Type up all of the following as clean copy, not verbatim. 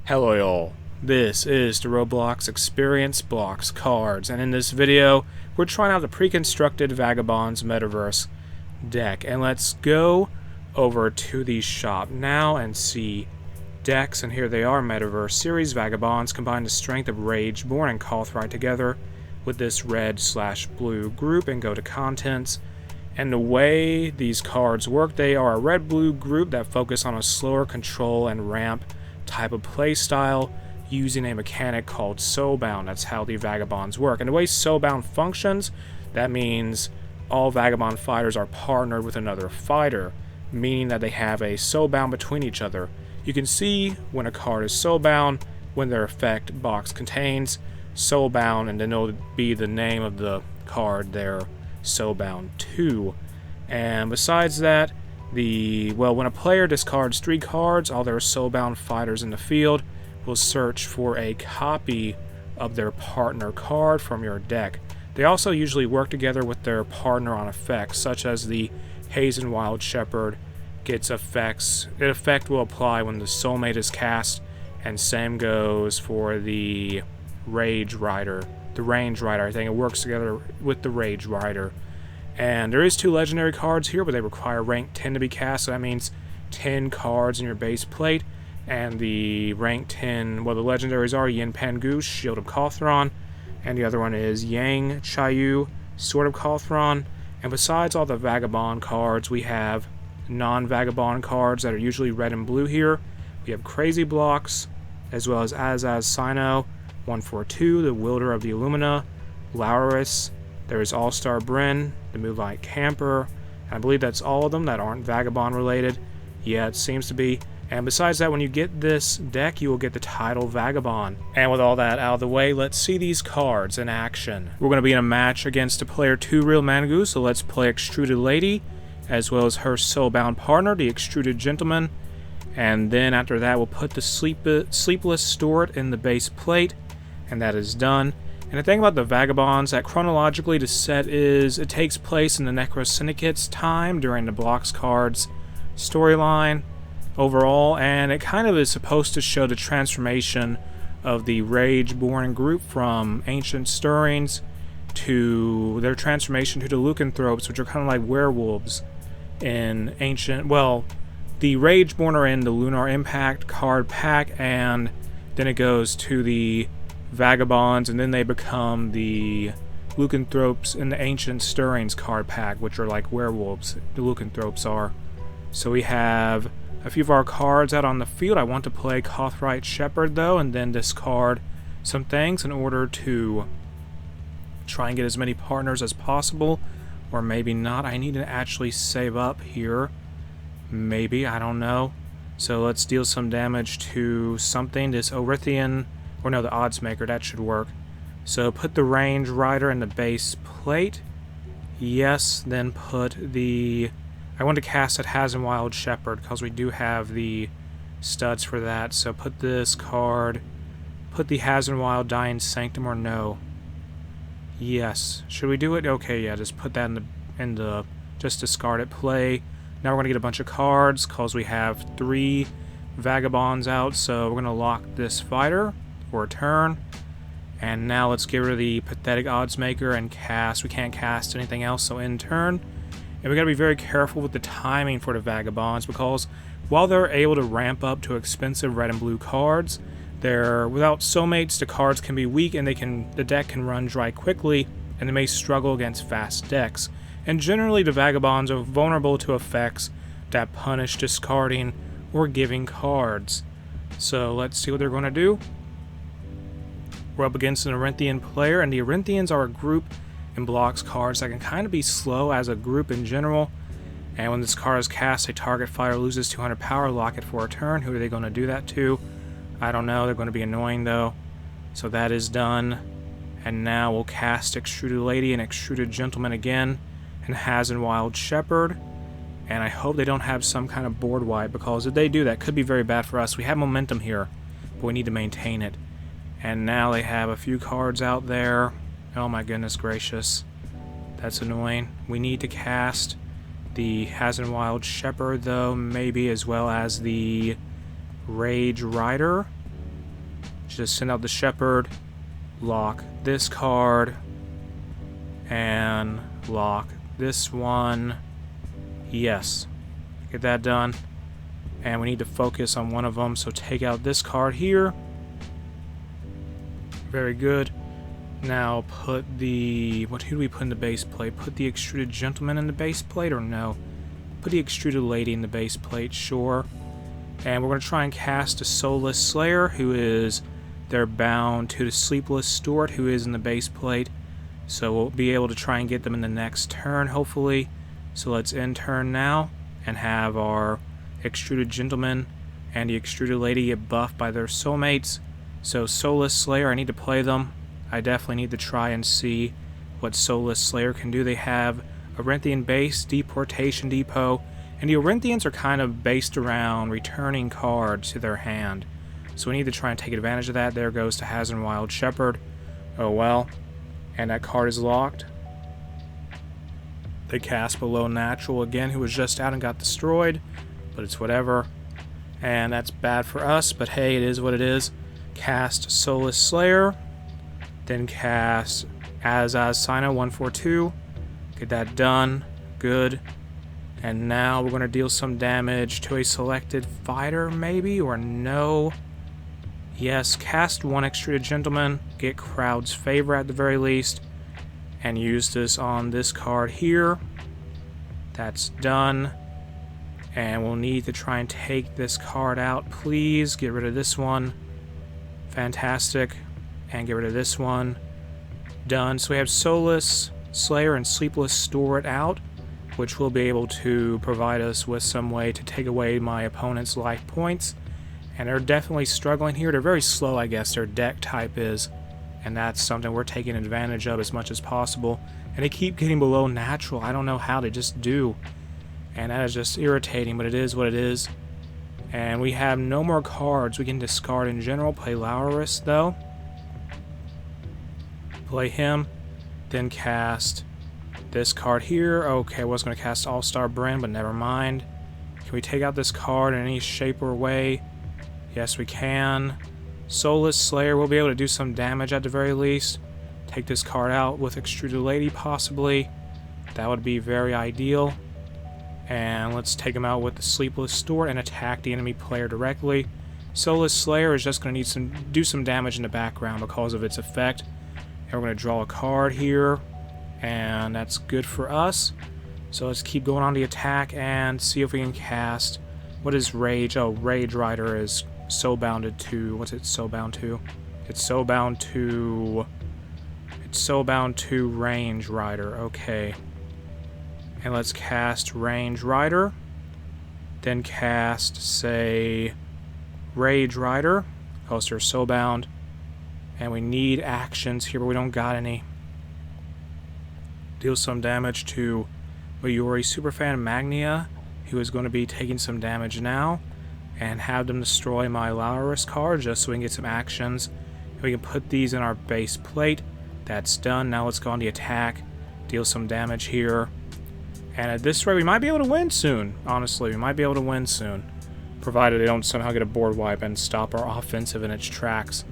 Hello y'all, this is the Roblox Experience Blox cards, and in this video we're trying out the pre-constructed Vagabond's Metaverse deck. And let's go over to the shop now and see decks, and here they are. Metaverse Series Vagabonds combine the strength of Rageborn and Cawthright together with this red/blue group, and go to contents. And the way these cards work, they are a red-blue group that focus on a slower control and ramp type of play style using a mechanic called Soulbound. That's how the Vagabonds work. And the way Soulbound functions, that means all Vagabond fighters are partnered with another fighter, meaning that they have a Soulbound between each other. You can see when a card is Soulbound when their effect box contains Soulbound, and then it'll be the name of the card they're Soulbound to. And besides that, when a player discards 3 cards, all their Soulbound fighters in the field will search for a copy of their partner card from your deck. They also usually work together with their partner on effects, such as the Hazen Wild Shepherd gets effects. An effect will apply when the Soulmate is cast, and same goes for the Rage Rider. The Range Rider, I think it works together with the Rage Rider. And there is 2 legendary cards here, but they require rank 10 to be cast, so that means 10 cards in your base plate. And the rank 10, well, the legendaries are Yin Pangu, Shield of Cawthron, and the other one is Yang Chayu, Sword of Cawthron. And besides all the Vagabond cards, we have non-Vagabond cards that are usually red and blue here. We have Crazy Blox, as well as Azaz Sino, 142, the Wielder of the Illumina, Laurus. There is All-Star Bryn, the Moonlight Camper, and I believe that's all of them that aren't Vagabond related. Yeah, it seems to be. And besides that, when you get this deck, you will get the title Vagabond. And with all that out of the way, let's see these cards in action. We're going to be in a match against a player 2 Real Mangu, so let's play Extruded Lady, as well as her Soulbound partner, the Extruded Gentleman. And then after that, we'll put the Sleepless Steward in the base plate, and that is done. And the thing about the Vagabonds, that chronologically the set it takes place in the Necro Syndicate's time during the Blox cards storyline overall, and it kind of is supposed to show the transformation of the Rageborn group from Ancient Stirrings to their transformation to the Lycanthropes, which are kind of like werewolves in Ancient. Well, the Rageborn are in the Lunar Impact card pack, and then it goes to the Vagabonds, and then they become the Lycanthropes in the Ancient Stirrings card pack, which are like werewolves. The Lycanthropes are. So we have a few of our cards out on the field. I want to play Cawthright Shepherd though, and then discard some things in order to try and get as many partners as possible, or maybe not. I need to actually save up here. Maybe, I don't know. So let's deal some damage to something. This Orithian, or no, the Odds Maker, that should work. So put the Range Rider in the base plate. Yes, then put the... I want to cast at Hazen Wild Shepherd because we do have the studs for that. So put this card, put the Hazen Wild Dying Sanctum, or no? Yes. Should we do it? Okay, yeah, just put that in the just discard it. Play. Now we're going to get a bunch of cards because we have 3 Vagabonds out, so we're going to lock this fighter for a turn. And now let's get rid of the Pathetic Odds Maker and cast. We can't cast anything else, so end turn. And we got to be very careful with the timing for the Vagabonds, because while they're able to ramp up to expensive red and blue cards, without Soulmates, the cards can be weak and the deck can run dry quickly, and they may struggle against fast decks. And generally the Vagabonds are vulnerable to effects that punish discarding or giving cards. So let's see what they're going to do. We're up against an Arinthian player, and the Arinthians are a group in Blox cards that can kind of be slow as a group in general. And when this card is cast, a target fighter loses 200 power, lock it for a turn. Who are they going to do that to? I don't know. They're going to be annoying though. So that is done. And now we'll cast Extruded Lady and Extruded Gentleman again, and Hazen Wild Shepherd. And I hope they don't have some kind of board wipe, because if they do, that could be very bad for us. We have momentum here, but we need to maintain it. And now they have a few cards out there. Oh my goodness gracious. That's annoying. We need to cast the Hazen Wild Shepherd though, maybe, as well as the Rage Rider. Just send out the Shepherd, lock this card, and lock this one. Yes. Get that done. And we need to focus on one of them, so take out this card here. Very good. Now put the... who do we put in the base plate? Put the Extruded Gentleman in the base plate, or no? Put the Extruded Lady in the base plate, sure. And we're going to try and cast a Soulless Slayer, who is... they're bound to the Sleepless Steward, who is in the base plate. So we'll be able to try and get them in the next turn, hopefully. So let's end turn now, and have our Extruded Gentleman and the Extruded Lady get buffed by their soulmates. So Soulless Slayer, I need to play them. I definitely need to try and see what Soulless Slayer can do. They have Orenthian base, Deportation Depot, and the Orenthians are kind of based around returning cards to their hand. So we need to try and take advantage of that. There goes to Hazard Wild Shepherd. Oh well. And that card is locked. They cast Below Natural again, who was just out and got destroyed. But it's whatever. And that's bad for us, but hey, it is what it is. Cast Soulless Slayer. Then cast Azaz Sino 142. Get that done. Good. And now we're going to deal some damage to a selected fighter, maybe? Or no? Yes, cast one Extruded Gentleman. Get Crowd's Favor at the very least. And use this on this card here. That's done. And we'll need to try and take this card out, please. Get rid of this one. Fantastic. And get rid of this one. Done. So we have Soulless Slayer and Sleepless Steward out, which will be able to provide us with some way to take away my opponent's life points. And they're definitely struggling here. They're very slow, I guess, their deck type is. And that's something we're taking advantage of as much as possible. And they keep getting below natural. I don't know how, they just do. And that is just irritating, but it is what it is. And we have no more cards we can discard in general. Play Laurus, though. Play him. Then cast this card here. Okay, I was going to cast All-Star Brand, but never mind. Can we take out this card in any shape or way? Yes, we can. Soulless Slayer will be able to do some damage at the very least. Take this card out with Extruded Lady, possibly. That would be very ideal. And let's take him out with the Sleepless Steward and attack the enemy player directly. Soulless Slayer is just going to need do some damage in the background because of its effect. And we're going to draw a card here. And that's good for us. So let's keep going on the attack and see if we can cast... What is Rage? Oh, Rage Rider is Soulbounded to... What's it Soulbound to? It's Soulbound to... It's Soulbound to Range Rider. Okay. And let's cast Range Rider. Then cast, say, Rage Rider. Because they're Soulbound. And we need actions here, but we don't got any. Deal some damage to Mayuri Superfan Magnia, who is going to be taking some damage now. And have them destroy my Laurus card just so we can get some actions. And we can put these in our base plate. That's done. Now let's go on the attack. Deal some damage here. And at this rate, we might be able to win soon. Honestly, we might be able to win soon. Provided they don't somehow get a board wipe and stop our offensive in its tracks.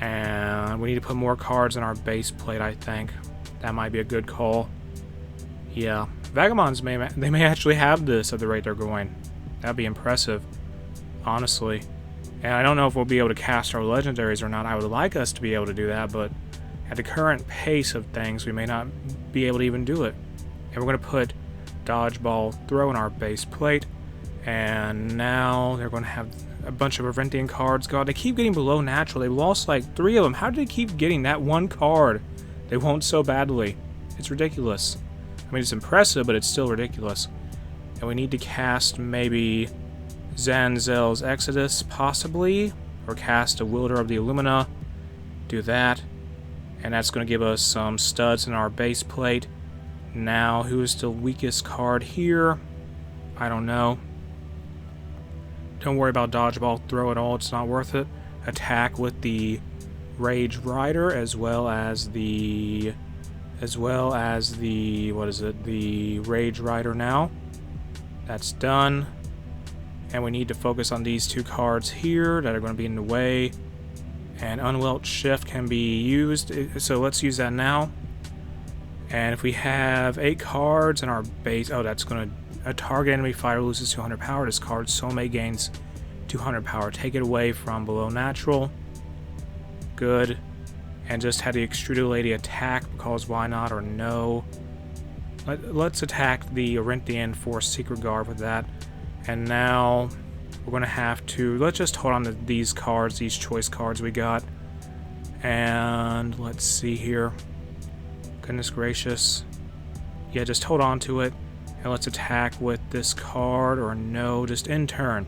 And we need to put more cards in our base plate, I think. That might be a good call. Yeah. Vagabonds, they may actually have this at the rate they're going. That'd be impressive. Honestly. And I don't know if we'll be able to cast our legendaries or not. I would like us to be able to do that, but at the current pace of things, we may not be able to even do it. And we're going to put Dodgeball Throw in our base plate. And now they're going to have a bunch of Orenthian cards. God, they keep getting below natural. They lost like 3 of them. How did they keep getting that one card? They won't so badly. It's ridiculous. I mean, it's impressive, but it's still ridiculous. And we need to cast maybe Zanzel's Exodus, possibly. Or cast a Wielder of the Illumina. Do that. And that's going to give us some studs in our base plate. Now, who is the weakest card here? I don't know. Don't worry about Dodgeball Throw at all. It's not worth it. Attack with the Rage Rider as well as the... what is it? The Rage Rider now. That's done. And we need to focus on these 2 cards here that are going to be in the way. And unwelt shift can be used, so let's use that now. And if we have 8 cards in our base, oh, that's going to, a target enemy fighter loses 200 power. This card soulmate gains 200 power. Take it away from below natural. Good. And just had the extruded lady attack because why not, or no. Let's attack the Arinthian Force Secret Guard with that. And now we're going to have to, let's just hold on to these cards, these choice cards we got. And let's see here. Goodness gracious. Yeah, just hold on to it. And let's attack with this card, or no, just in turn.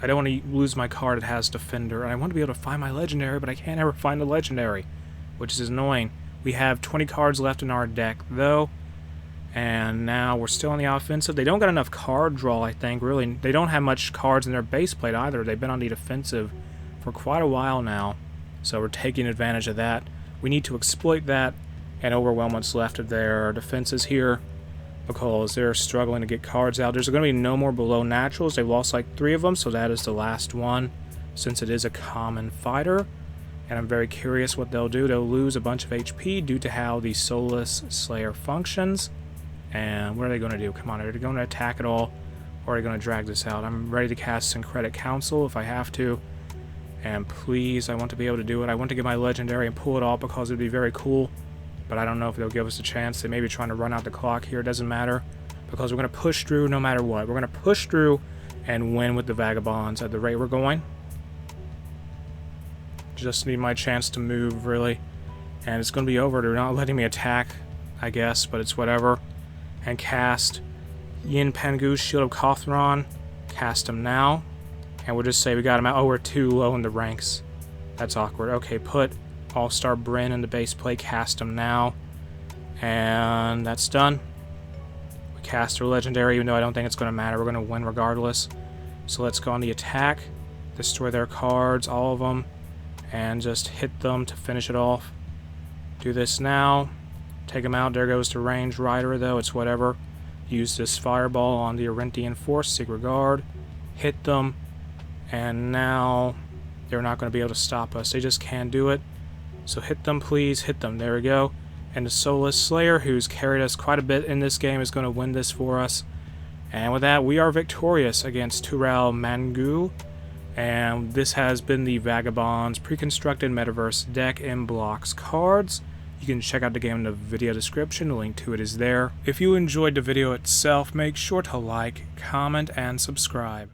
I don't want to lose my card that has Defender, and I want to be able to find my legendary, but I can't ever find the legendary, which is annoying. We have 20 cards left in our deck, though, and now we're still on the offensive. They don't got enough card draw, I think, really. They don't have much cards in their base plate either. They've been on the defensive for quite a while now, so we're taking advantage of that. We need to exploit that and overwhelm what's left of their defenses here, because they're struggling to get cards out. There's going to be no more below naturals. They've lost like 3 of them, so that is the last one, since it is a common fighter. And I'm very curious what they'll do. They'll lose a bunch of HP due to how the Soulless Slayer functions. And what are they going to do? Come on, are they going to attack at all? Or are they going to drag this out? I'm ready to cast Syncretic Council if I have to. And please, I want to be able to do it. I want to get my legendary and pull it off because it would be very cool. But I don't know if they'll give us a chance. They may be trying to run out the clock here. It doesn't matter, because we're going to push through no matter what. We're going to push through and win with the Vagabonds at the rate we're going. Just need my chance to move, really. And it's going to be over. They're not letting me attack, I guess, but it's whatever. And cast Yin Pengu's Shield of Kothron. Cast him now. And we'll just say we got him out. Oh, we're too low in the ranks. That's awkward. Okay, put All-Star Bryn in the base play. Cast him now. And that's done. We cast our legendary, even though I don't think it's going to matter. We're going to win regardless. So let's go on the attack. Destroy their cards, all of them. And just hit them to finish it off. Do this now. Take them out. There goes the ranged rider, though. It's whatever. Use this fireball on the Arinthian Force Secret Guard. Hit them. And now they're not going to be able to stop us. They just can't do it. So hit them, please. Hit them. There we go. And the Soulless Slayer, who's carried us quite a bit in this game, is going to win this for us. And with that, we are victorious against Tural Mangu. And this has been the Vagabond's pre-constructed Metaverse deck in Blox cards. You can check out the game in the video description. The link to it is there. If you enjoyed the video itself, make sure to like, comment, and subscribe.